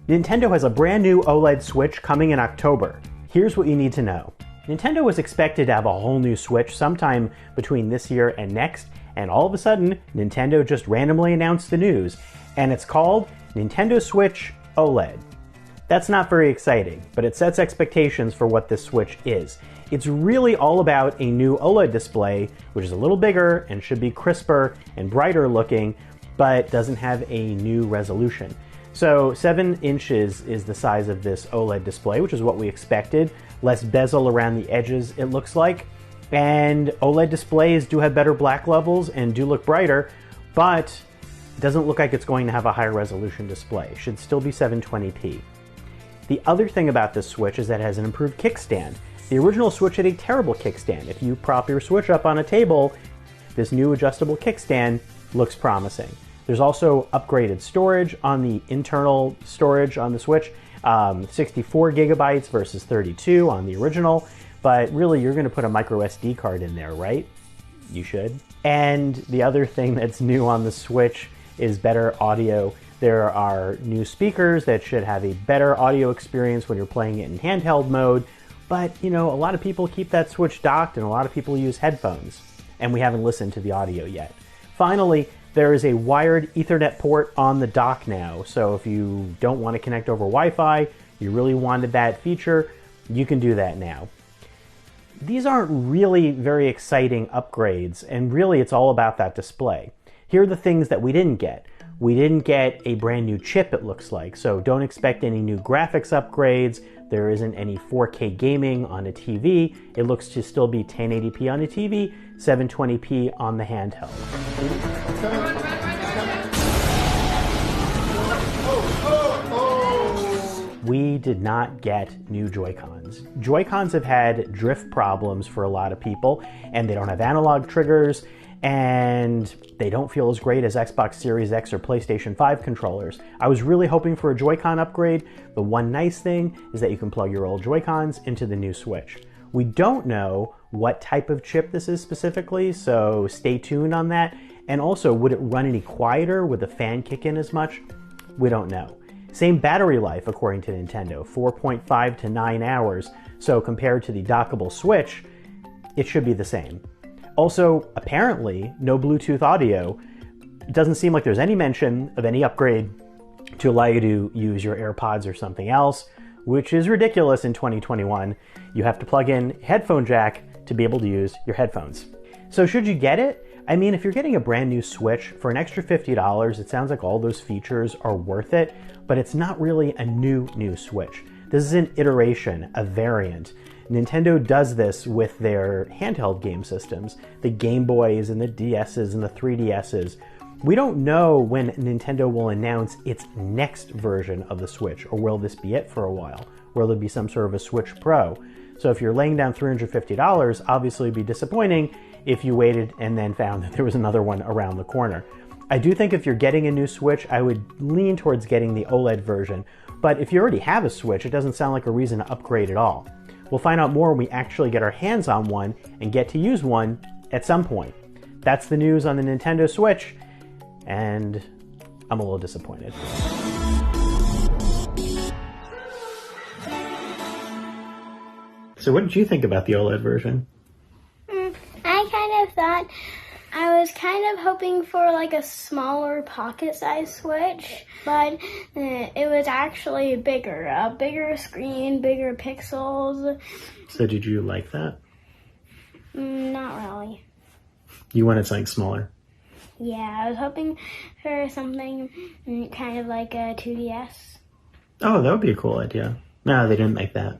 Nintendo has a brand new OLED Switch coming in October. Here's what you need to know. Nintendo was expected to have a whole new Switch sometime between this year and next, and all of a sudden, Nintendo just randomly announced the news, and it's called Nintendo Switch OLED. That's not very exciting, but it sets expectations for what this Switch is. It's really all about a new OLED display, which is a little bigger and should be crisper and brighter looking, but doesn't have a new resolution. So 7 inches is the size of this OLED display, which is what we expected. Less bezel around the edges, it looks like. And OLED displays do have better black levels and do look brighter, but it doesn't look like it's going to have a higher resolution display. It should still be 720p. The other thing about this Switch is that it has an improved kickstand. The original Switch had a terrible kickstand. If you prop your Switch up on a table, this new adjustable kickstand looks promising. There's also upgraded storage on the internal storage on the Switch, 64 gigabytes versus 32 on the original, but really you're going to put a micro SD card in there, right? You should. And the other thing that's new on the Switch is better audio. There are new speakers that should have a better audio experience when you're playing it in handheld mode, but you know, a lot of people keep that Switch docked and a lot of people use headphones, and we haven't listened to the audio yet. Finally, there is a wired Ethernet port on the dock now, so if you don't want to connect over Wi-Fi, you really wanted that feature, you can do that now. These aren't really very exciting upgrades, and really it's all about that display. Here are the things that we didn't get. We didn't get a brand new chip, it looks like, so don't expect any new graphics upgrades. There isn't any 4K gaming on a TV. It looks to still be 1080p on a TV, 720p on the handheld. We did not get new Joy-Cons. Joy-Cons have had drift problems for a lot of people, and they don't have analog triggers, and they don't feel as great as Xbox Series X or PlayStation 5 controllers. I was really hoping for a Joy-Con upgrade. The one nice thing is that you can plug your old Joy-Cons into the new Switch. We don't know what type of chip this is specifically, so stay tuned on that. And also, would it run any quieter? Would the fan kick in as much? We don't know. Same battery life, according to Nintendo, 4.5 to 9 hours. So compared to the dockable Switch, it should be the same. Also, apparently, no Bluetooth audio. It doesn't seem like there's any mention of any upgrade to allow you to use your AirPods or something else, which is ridiculous in 2021. You have to plug in a headphone jack to be able to use your headphones. So should you get it? I mean, if you're getting a brand new Switch for an extra $50, it sounds like all those features are worth it, but it's not really a new Switch. This is an iteration, a variant. Nintendo does this with their handheld game systems, the Game Boys and the DS's and the 3DS's. We don't know when Nintendo will announce its next version of the Switch, or will this be it for a while? Will there be some sort of a Switch Pro? So if you're laying down $350, obviously it'd be disappointing if you waited and then found that there was another one around the corner. I do think if you're getting a new Switch, I would lean towards getting the OLED version, but if you already have a Switch, it doesn't sound like a reason to upgrade at all. We'll find out more when we actually get our hands on one and get to use one at some point. That's the news on the Nintendo Switch, and I'm a little disappointed. So what did you think about the OLED version? I kind of thought, I was kind of hoping for like a smaller pocket-sized Switch, but it was actually bigger. A bigger screen, bigger pixels. So did you like that? Not really. You wanted something smaller? Yeah, I was hoping for something kind of like a 2DS. Oh, that would be a cool idea. No, they didn't make that.